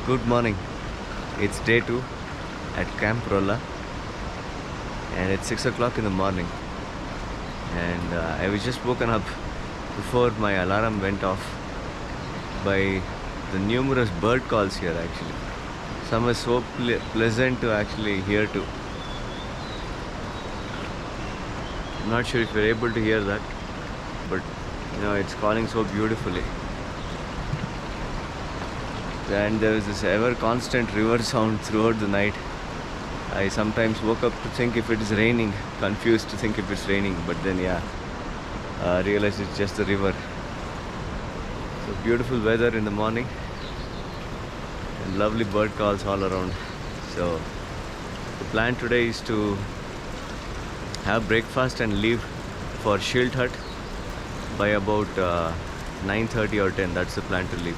Good morning. It's day 2 at Camp Rolla and it's 6 o'clock in the morning, and I was just woken up before my alarm went off by the numerous bird calls here. Actually, some are so pleasant to actually hear too. I'm not sure if you're able to hear that, but it's calling so beautifully. And there is this ever constant river sound throughout the night. I sometimes woke up to think if it is raining, confused to think if it's raining, but then realized it's just the river. So beautiful weather in the morning and lovely bird calls all around. So the plan today is to have breakfast and leave for Shilt Hut by about 9:30 or 10. That's the plan to leave.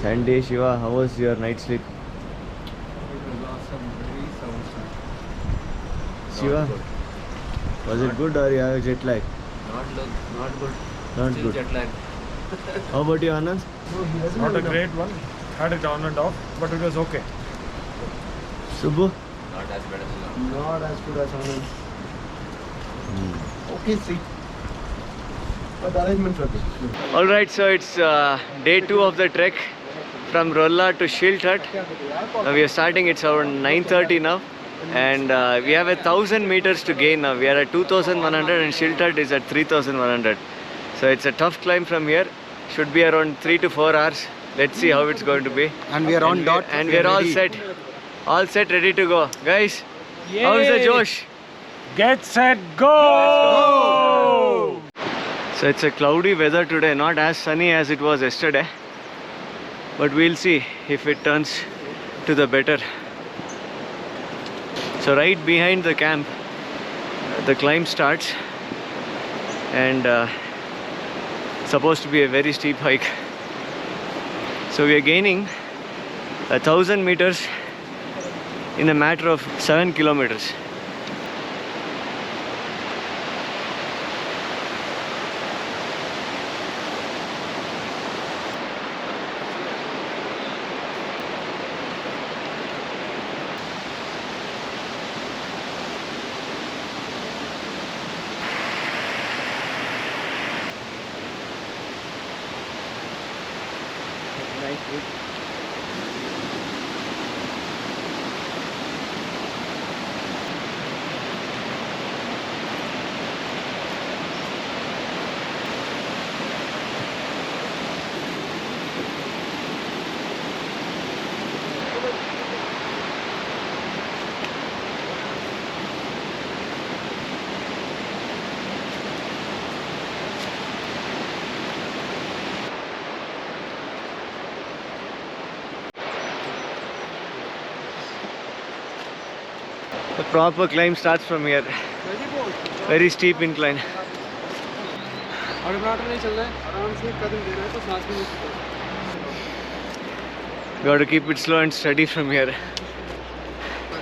Sunday, Shiva, how was your night sleep? It was awesome, very sound. Shiva, was it good or you have a jet lag? Not good. Not Still good. jet lag. How about you, Anand? Not a great one. Had it on and off, but it was okay. Subbu? Not as bad as you. Not as good as Anand. Okay, see. But the arrangements are good. Alright, so it's day 2 of the trek from Rolla to Shilt Hut. We are starting, it's around 9:30 now, and we have 1,000 meters to gain now. We are at 2,100 and Shilt Hut is at 3,100. So it's a tough climb from here. Should be around 3 to 4 hours. Let's see how it's going to be. And we are on dot. And we are all set. All set, ready to go. Guys, how is the Josh? Get set, go! So it's a cloudy weather today, not as sunny as it was yesterday, but we'll see if it turns to the better. So right behind the camp, the climb starts, and it's supposed to be a very steep hike. So we are gaining 1,000 meters in a matter of 7 kilometers. The proper climb starts from here. Very steep incline. Got to keep it slow and steady from here.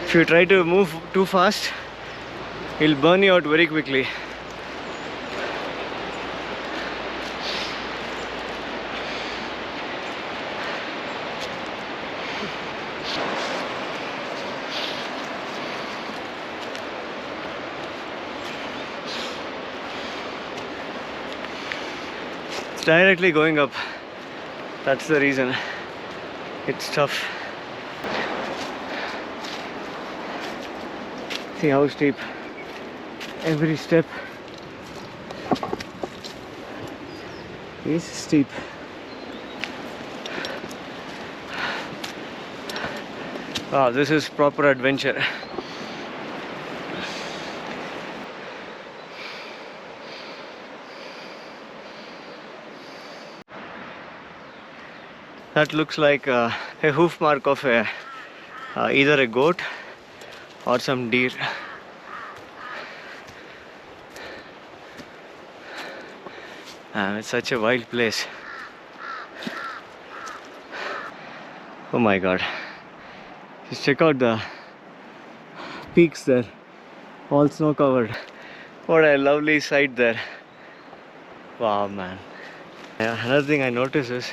If you try to move too fast, it'll burn you out very quickly. It's directly going up. That's the reason. It's tough. See how steep every step. is steep. Wow, this is proper adventure. That looks like a hoof mark of either a goat or some deer. It's such a wild place. Oh my god. Just check out the peaks there, all snow covered. What a lovely sight there. Wow, man. Yeah, another thing I notice is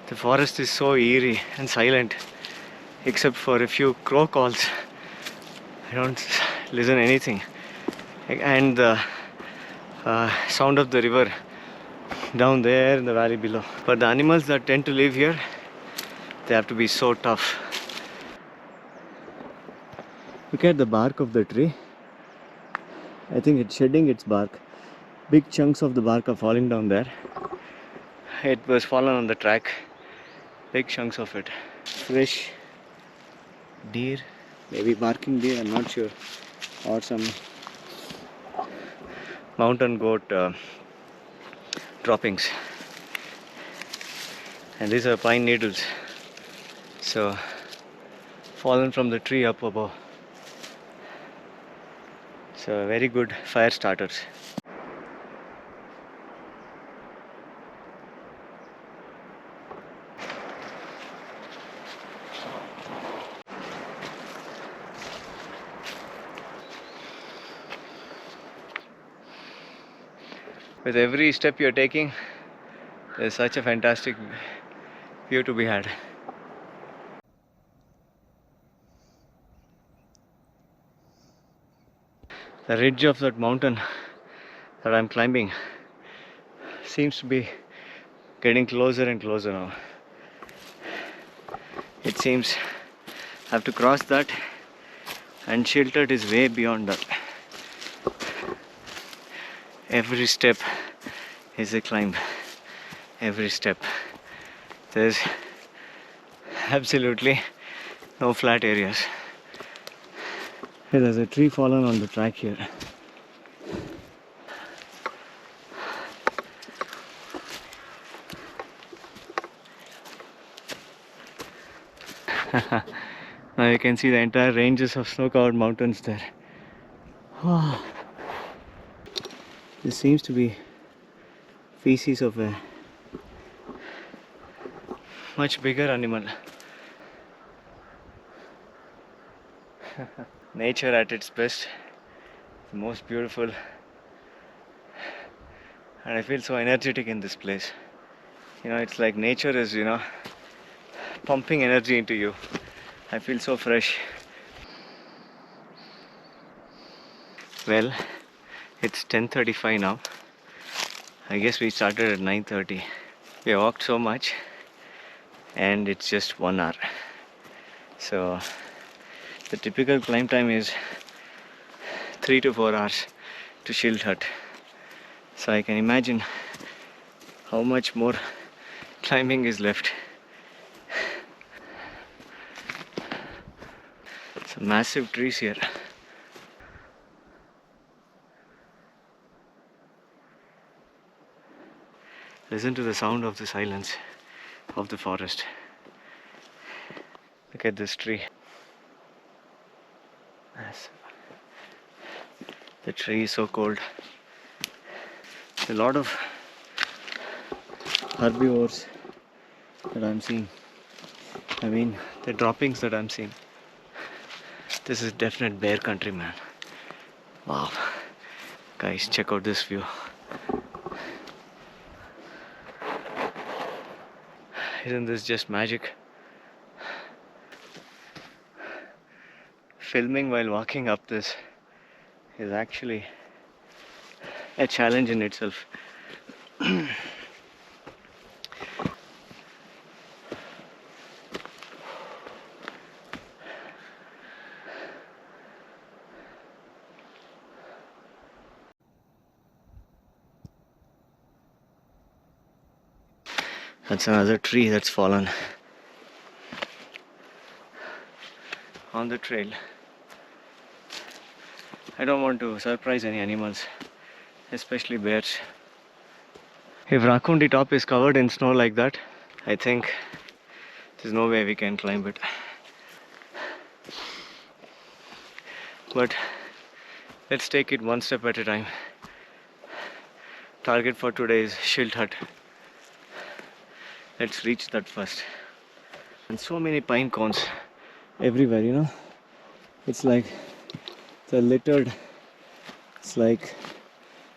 the forest is so eerie and silent, except for a few crow calls. I don't listen anything. And the sound of the river down there in the valley below. But the animals that tend to live here, they have to be so tough. Look at the bark of the tree. I think it's shedding its bark. Big chunks of the bark are falling down there. It was fallen on the track. Big chunks of it. Fresh deer, maybe barking deer, I'm not sure. Or some mountain goat droppings. And these are pine needles. So, fallen from the tree up above. So, very good fire starters. With every step you're taking, there's such a fantastic view to be had. The ridge of that mountain that I'm climbing seems to be getting closer and closer now. It seems I have to cross that, and Shilt Hut is way beyond that. Every step is a climb. Every step. There's absolutely no flat areas. Hey, there's a tree fallen on the track here. Now you can see the entire ranges of snow-covered mountains there. Oh. This seems to be feces of a much bigger animal. Nature at its best, the most beautiful, and I feel so energetic in this place. You know, it's like nature is, pumping energy into you. I feel so fresh. Well, it's 10:35 now. I guess we started at 9:30. We walked so much, and it's just 1 hour. So the typical climb time is 3 to 4 hours to Shilt Hut. So I can imagine how much more climbing is left. Some massive trees here. Listen to the sound of the silence of the forest. Look at this tree. The tree is so cold. A lot of herbivores that I'm seeing. I mean, the droppings that I'm seeing. This is definite bear country, man. Wow. Guys, check out this view. Isn't this just magic? Filming while walking up this is actually a challenge in itself. That's another tree that's fallen on the trail. I don't want to surprise any animals, especially bears. If Rakundi top is covered in snow like that, I think there's no way we can climb it. But let's take it one step at a time. Target for today is Shilt Hut. Let's reach that first. And so many pine cones everywhere, you know. It's like they're littered. It's like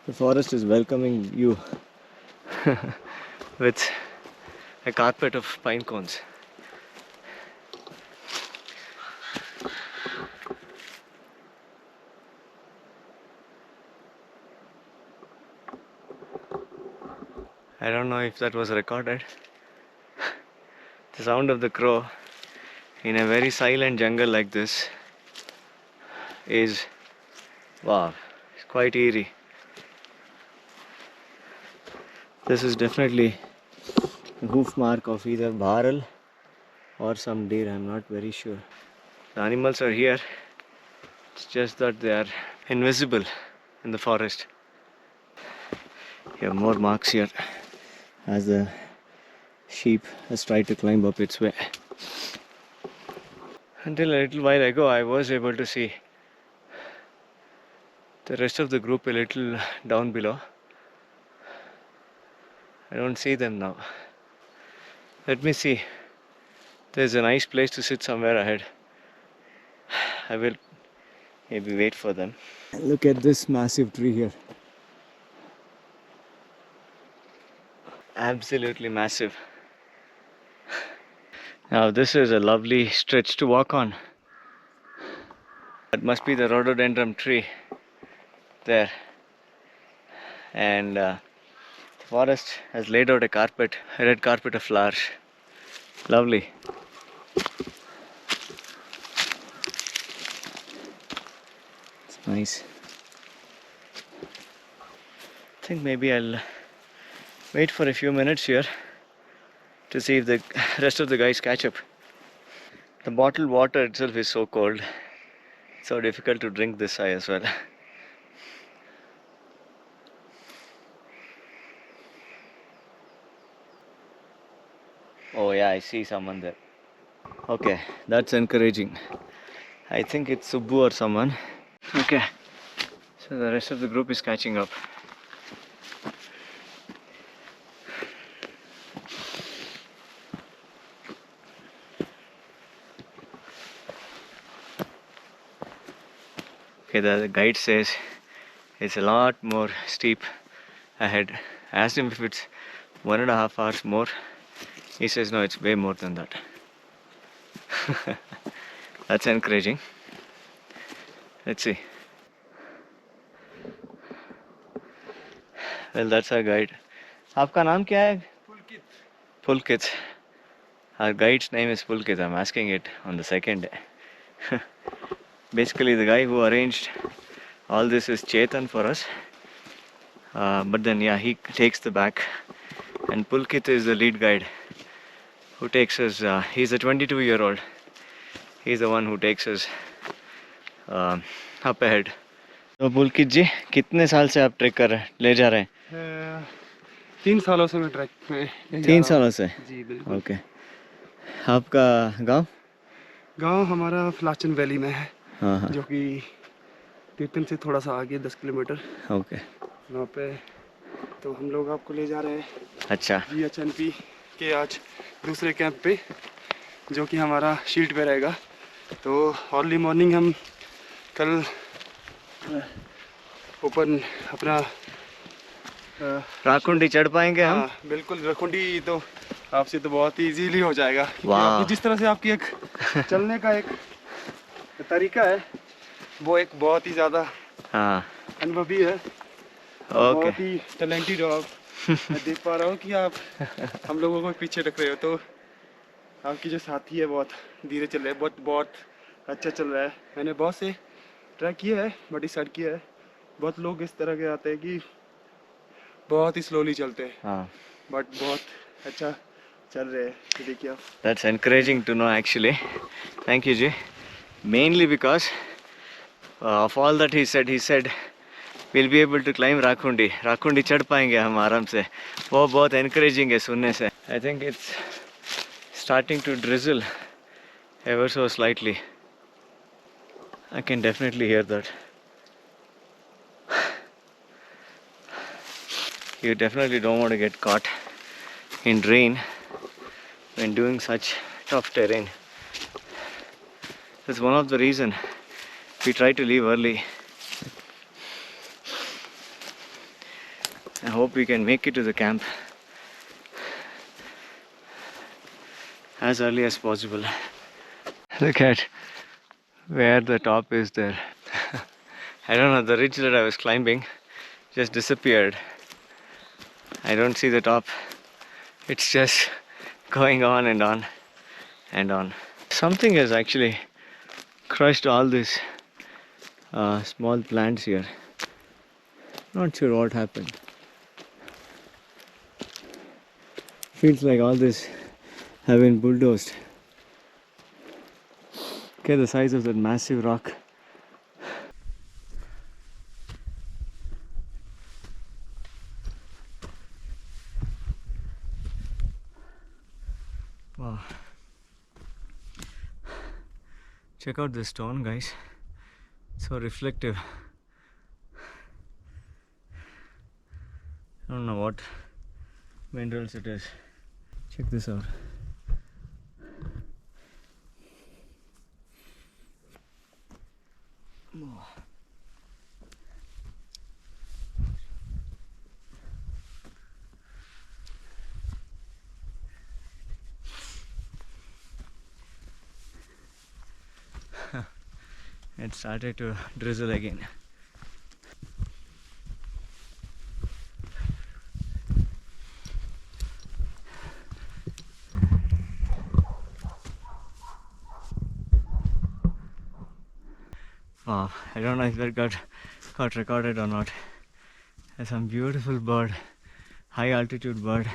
the forest is welcoming you with a carpet of pine cones. I don't know if that was recorded. The sound of the crow in a very silent jungle like this is, wow, it's quite eerie. This is definitely a hoof mark of either bharal or some deer, I'm not very sure. The animals are here, it's just that they are invisible in the forest. You have more marks here as the sheep has tried to climb up its way. Until a little while ago, I was able to see the rest of the group a little down below. I don't see them now. Let me see. There's a nice place to sit somewhere ahead. I will maybe wait for them. Look at this massive tree here. Absolutely massive. Now this is a lovely stretch to walk on. That must be the rhododendron tree there. And the forest has laid out a carpet, a red carpet of flowers. Lovely. It's nice. I think maybe I'll wait for a few minutes here to see if the rest of the guys catch up. The bottled water itself is so cold, it's so difficult to drink this high as well. Oh yeah, I see someone there. Okay, that's encouraging. I think it's Subbu or someone. Okay, so the rest of the group is catching up. Okay, the guide says it's a lot more steep ahead. I asked him if it's 1.5 hours more. He says no, it's way more than that. That's encouraging. Let's see. Well, that's our guide. आपका नाम क्या है? Pulkit. Our guide's name is Pulkit. I'm asking it on the second day. Basically, the guy who arranged all this is Chetan for us. But then, yeah, he takes the back. And Pulkit is the lead guide who takes us. He's a 22-year-old. He's the one who takes us up ahead. तो पुलकित जी, कितने साल से आप track कर रहे हैं, ले जा रहे हैं? 3 सालों से मैं ट्रैक में 3 सालों से? जी बिल्कुल। ओके। आपका गांव? गांव हमारा फलाचन वैली में है। हाँ हाँ। जो कि तीर्थन से थोड़ा सा आगे 10 किलोमीटर। ओके। वहाँ पे तो हम लोग आपको ले जा रहे हैं। अच्छा। GHNP के आज दूसरे कैंप पे, जो कि हमारा शील्ट पे रहेगा। तो अर्ली मॉर्निंग हम कल ऊपर अपना राकुंडी चढ़ पाएंगे हम? हाँ बिल्कुल, राकुंडी तो आपसे तो बहुत ही इजीली हो जाएगा। वाह। जिस तरह से आपकी एक चलने का एक तरीका है, वो एक बहुत ही ज़्यादा अनुभवी है। बहुत ही टैलेंटेड हो आप। मैं देख पा रहा हूँ कि आप हम लोगों को पीछे रख रहे हो। तो आपकी जो साथी है बहुत धीरे चल रहे हैं, बहुत अच्छा चल रहा है। मैंने बहुत से ट्रैक किया है, बट डिसाइड किया है बहुत लोग इस तरह के आते हैं कि बहुत ही स्लोली चलते हैं, बट बहुत अच्छा चल रहे हैं, ये देखिए आप। That's encouraging to know actually. Thank you, Ji. Mainly because of all that he said we'll be able to climb Rakhundi. Rakhundi चढ़ पाएंगे हम आराम से. वो बहुत encouraging है सुनने से. I think it's starting to drizzle ever so slightly. I can definitely hear that. You definitely don't want to get caught in rain when doing such tough terrain. That's one of the reasons we try to leave early. I hope we can make it to the camp as early as possible. Look at where the top is there. I don't know, the ridge that I was climbing just disappeared. I don't see the top. It's just going on and on and on. Something has actually crushed all these small plants here. Not sure what happened. Feels like all this have been bulldozed. Look at the size of that massive rock. Wow. Check out this stone, guys. So reflective. I don't know what minerals it is. Check this out. Oh. It started to drizzle again. Wow, I don't know if that got recorded or not. There's some beautiful bird, high altitude bird,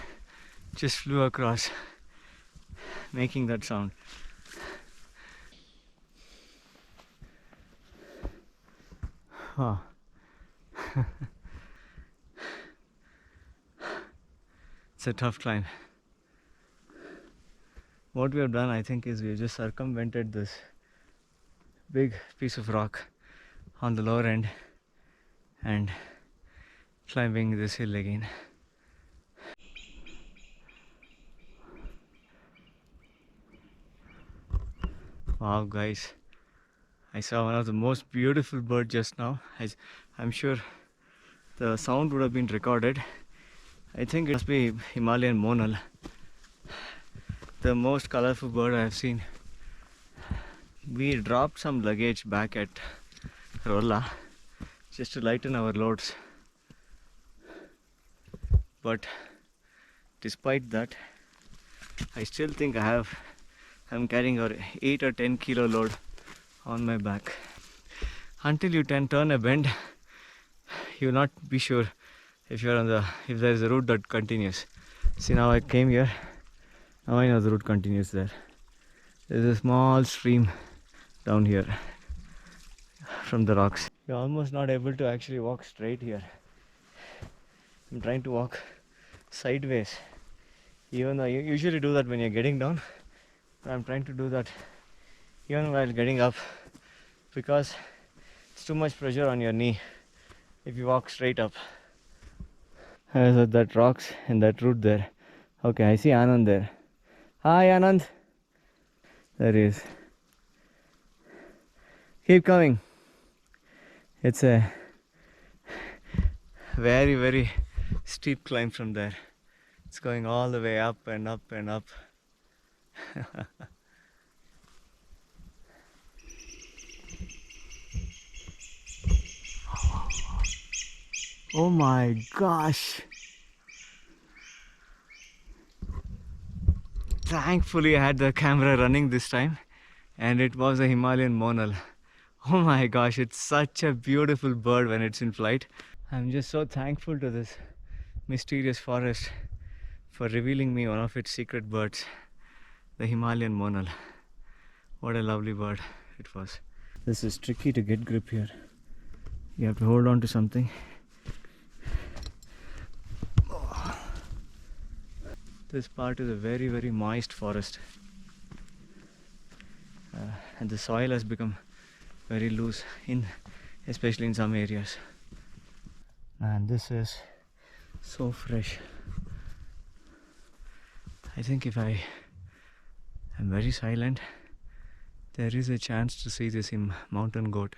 just flew across, making that sound. Wow. It's a tough climb. What we have done, I think, is we have just circumvented this big piece of rock on the lower end and climbing this hill again. Wow, guys, I saw one of the most beautiful birds just now. I'm sure the sound would have been recorded. I think it must be Himalayan Monal, the most colorful bird I have seen. We dropped some luggage back at Rolla just to lighten our loads, but despite that, I still think I'm carrying an 8 or 10 kilo load on my back. Until you turn a bend, you will not be sure if there is a route that continues. See, now I came here. Now I know the route continues there. There's a small stream down here from the rocks. You're almost not able to actually walk straight here. I'm trying to walk sideways, even though you usually do that when you're getting down. But I'm trying to do that even while getting up, because it's too much pressure on your knee if you walk straight up. So that rocks and that route there. Okay, I see Anand there. Hi Anand. There he is. Keep coming. It's a very, very steep climb from there. It's going all the way up and up and up. Oh my gosh. Thankfully I had the camera running this time, and it was a Himalayan Monal. Oh my gosh, it's such a beautiful bird when it's in flight. I'm just so thankful to this mysterious forest for revealing me one of its secret birds, the Himalayan Monal. What a lovely bird it was. This is tricky to get grip here. You have to hold on to something. This part is a very, very moist forest. And the soil has become very loose, especially in some areas. And this is so fresh. I think if I am very silent, there is a chance to see this mountain goat.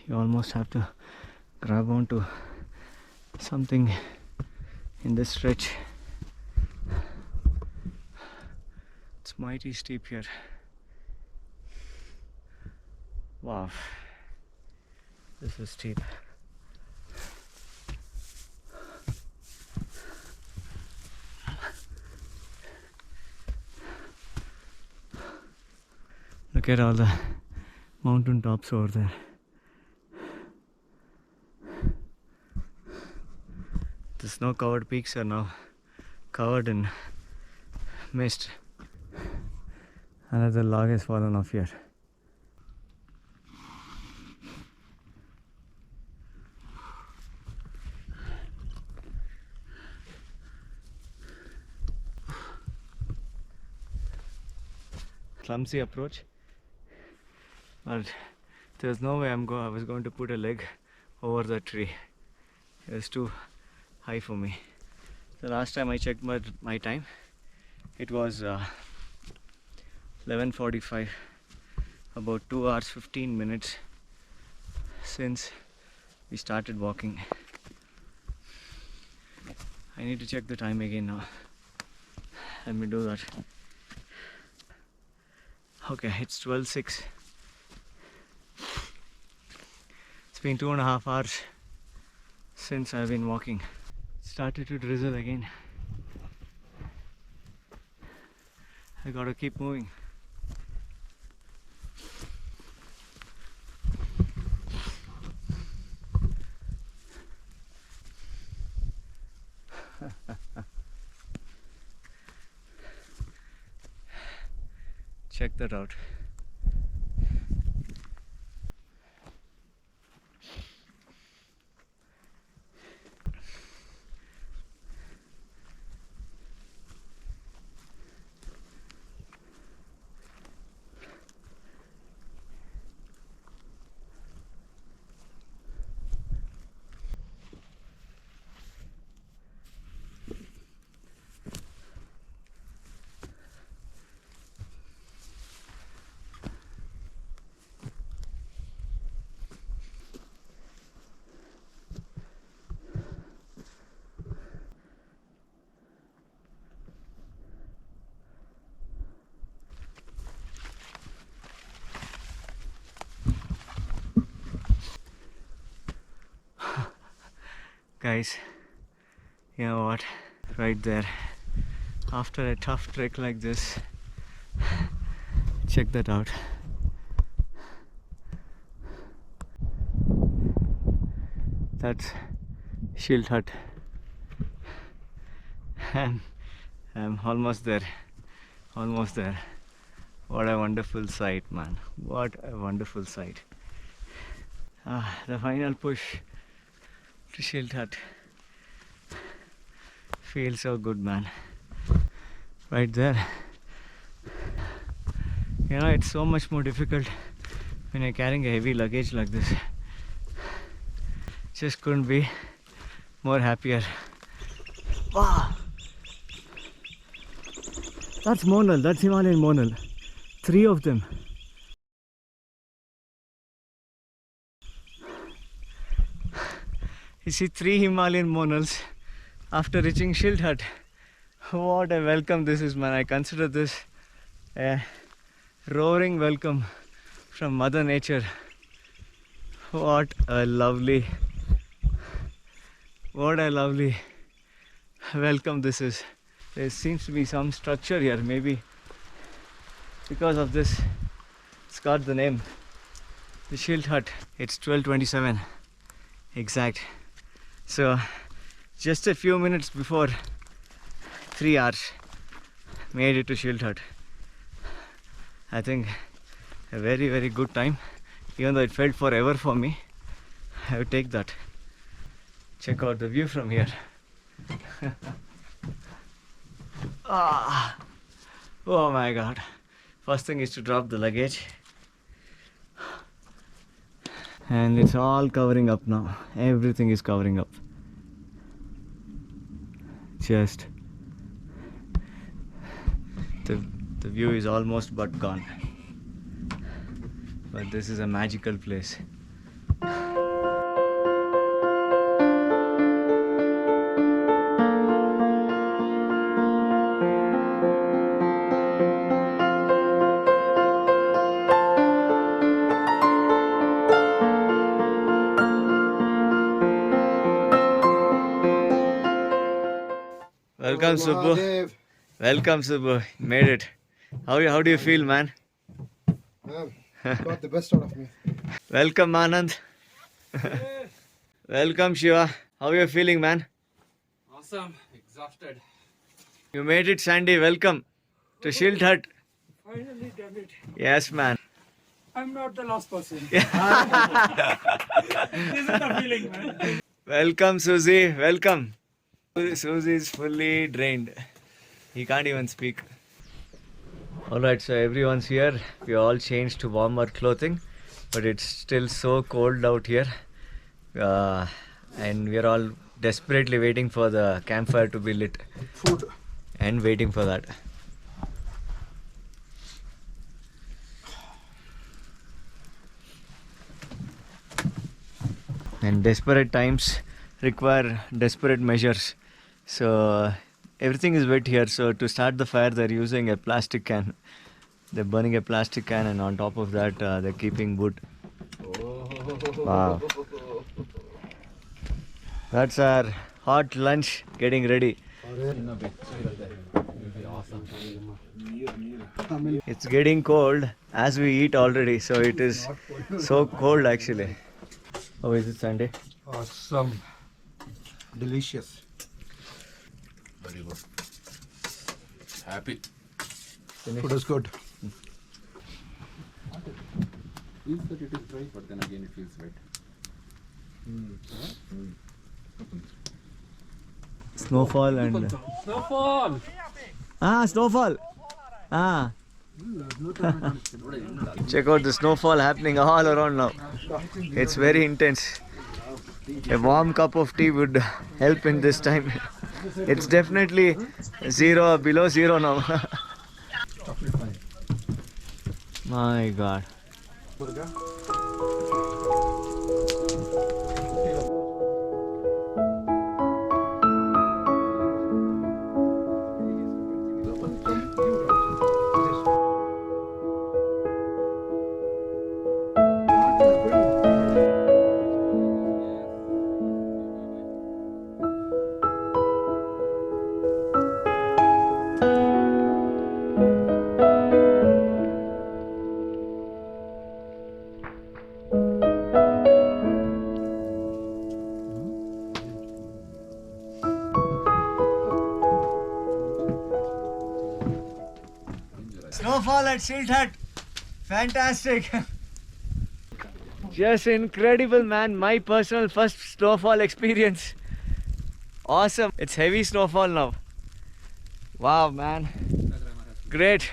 You almost have to grab onto something in this stretch. It's mighty steep here. Wow, this is steep. Look at all the mountain tops over there. The snow-covered peaks are now covered in mist. Another log has fallen off here. Clumsy approach, but there's no way I was going to put a leg over the tree. It was too high for me. The last time I checked my time, it was 11:45, about 2 hours 15 minutes since we started walking. I need to check the time again now. Let me do that. Okay, it's 12:06. It's been 2.5 hours since I've been walking. It started to drizzle again. I gotta keep moving. Check that out. Guys, you know what? Right there, after a tough trek like this, check that out. That's Shilt Hut, and I'm almost there. Almost there. What a wonderful sight, man. What a wonderful sight. The final push to Shilt Hut feels so good, man. Right there. You know, it's so much more difficult when you're carrying a heavy luggage like this. Just couldn't be more happier. Wow! That's Monal, that's Himalayan Monal. 3 of them. You see 3 Himalayan Monals after reaching Shilt Hut. What a welcome this is, man. I consider this a roaring welcome from Mother Nature. What a lovely welcome this is. There seems to be some structure here. Maybe because of this. It's got the name, the Shilt Hut. It's 12:27 exact. So just a few minutes before 3 hours, made it to Shilt Hut. I think a very, very good time. Even though it felt forever for me, I would take that. Check out the view from here. Ah, oh my god. First thing is to drop the luggage. And it's all covering up now. Everything is covering up. Just the view is almost but gone. But this is a magical place. Welcome, Subbu. Welcome, Subbu. Made it. How do you feel, man? Got the best out of me. Welcome, Anand. Welcome, Shiva. How are you feeling, man? Awesome. Exhausted. You made it, Sandy. Welcome to Shilt Hut. Finally done it. Yes, man. I'm not the last person. This is the feeling, man. Welcome, Susie. Welcome. Susie is fully drained. He can't even speak. Alright, so everyone's here. We all changed to warmer clothing, but it's still so cold out here. And we're all desperately waiting for the campfire to be lit. Food. And waiting for that. And desperate times require desperate measures. So everything is wet here. So to start the fire, they're using a plastic can. They're burning a plastic can, and on top of that, they're keeping wood. Wow. That's our hot lunch getting ready. It's getting cold as we eat already, so it is so cold actually. How is it, Sunday? Awesome. Delicious. Very good. Happy. Food is good. Feels that it is dry, but then again it feels wet. Snowfall and Snowfall! snowfall. Check out the snowfall happening all around now. It's very intense. A warm cup of tea would help in this time. It's definitely zero, below zero now. My god. Snowfall at Shilt Hut. Fantastic. Just incredible, man. My personal first snowfall experience. Awesome. It's heavy snowfall now. Wow, man. Great.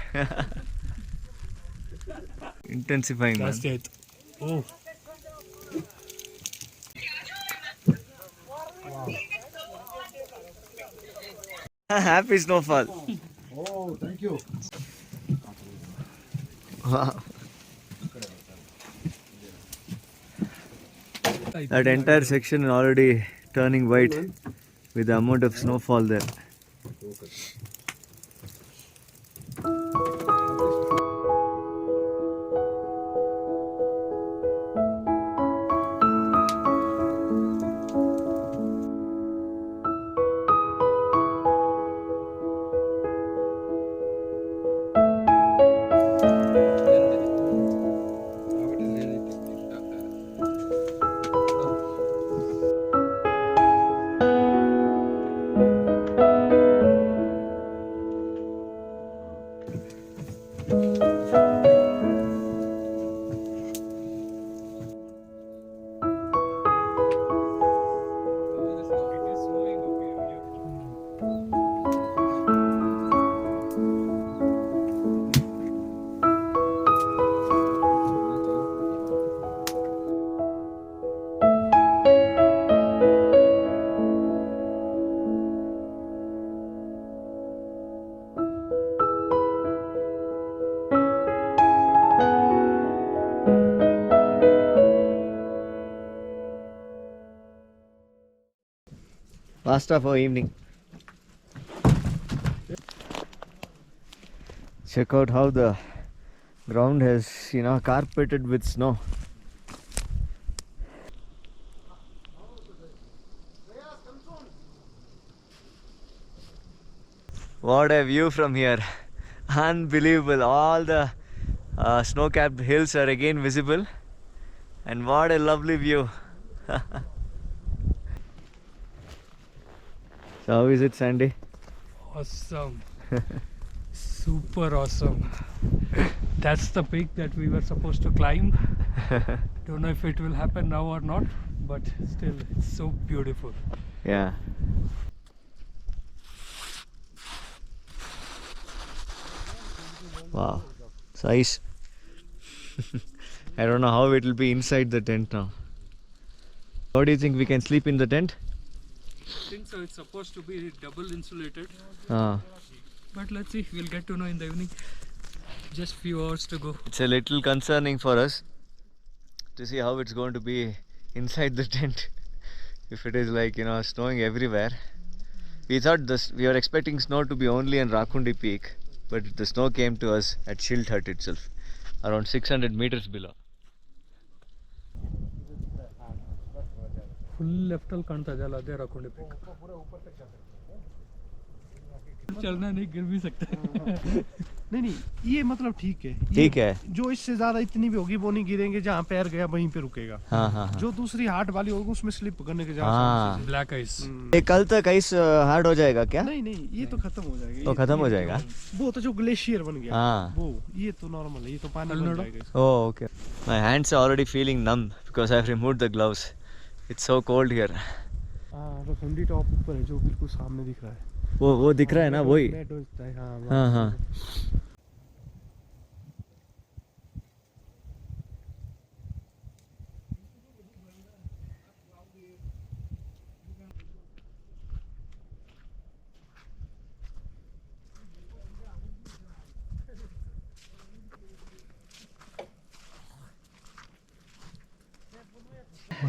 Intensifying, man. That's it. Oh. Happy snowfall. Oh, thank you. Wow. That entire section is already turning white with the amount of snowfall there. pasta for evening. Check out how the ground has, carpeted with snow. What a view from here. Unbelievable. All the snow-capped hills are again visible. And what a lovely view. So how is it, Sandy? Awesome. Super awesome. That's the peak that we were supposed to climb. Don't know if it will happen now or not, but still, it's so beautiful. Yeah. Wow. Size. I don't know how it will be inside the tent now. How do you think we can sleep in the tent? I think so. It's supposed to be double insulated. Ah. But let's see. We'll get to know in the evening. Just few hours to go. It's a little concerning for us to see how it's going to be inside the tent. If it is like, snowing everywhere. We thought we were expecting snow to be only in Rakundi Peak, but the snow came to us at Shilt Hut itself, around 600 meters below. Full left al Kanta जला दे रखोंडे पे चलना नहीं गिर भी सकता है नहीं ये मतलब ठीक है। ठीक है। जो इससे ज्यादा इतनी भी होगी वो नहीं गिरेंगे, जहाँ पैर गया वहीं पे रुकेगा। हाँ। जो दूसरी हार्ड वाली होगी उसमें स्लिप करने के हाँ। Black ice. ये कल तक आइस हार्ड हो जाएगा क्या? नहीं ये तो खत्म हो जाएगा। तो खत्म हो जाएगा। वो तो जो ग्लेशियर बन गया हाँ। वो ये तो नॉर्मल है, ये तो पानी बन जाएगा। Oh, okay. My hands are already feeling numb because I've removed the gloves. It's so cold here. हाँ, तो ठंडी टॉप ऊपर है जो बिल्कुल सामने दिख रहा है। वो दिख रहा है ना, वही। हाँ।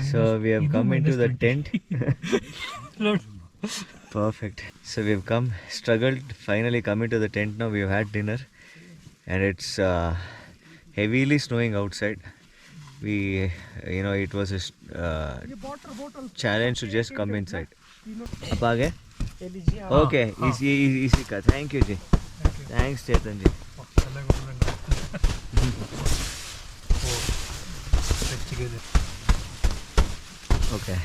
So we have come into the tent. Perfect. So we've struggled, finally come into the tent now. We've had dinner and it's heavily snowing outside. It was a challenge to just come inside. आप आ गए? Okay, इसी का. Thank you ji. Thanks Chetan ji. Okay,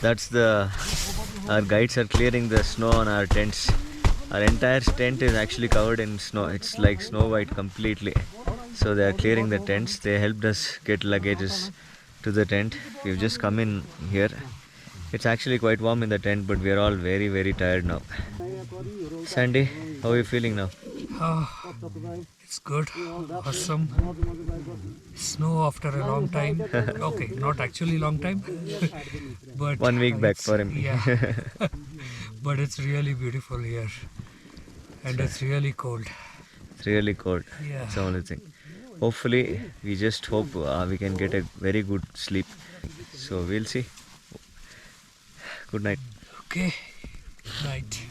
that's our guides are clearing the snow on our tents. Our entire tent is actually covered in snow. It's like snow white completely. So they are clearing the tents. They helped us get luggages to the tent. We've just come in here. It's actually quite warm in the tent, but we are all very, very tired now. Sandy, how are you feeling now? It's good. Awesome. Snow after a long time. Okay, not actually long time. But 1 week back for him. Yeah. But it's really beautiful here. And it's really cold. It's really cold. Yeah. That's the only thing. Hopefully, we just hope we can get a very good sleep. So we'll see. Good night. Okay. Good night.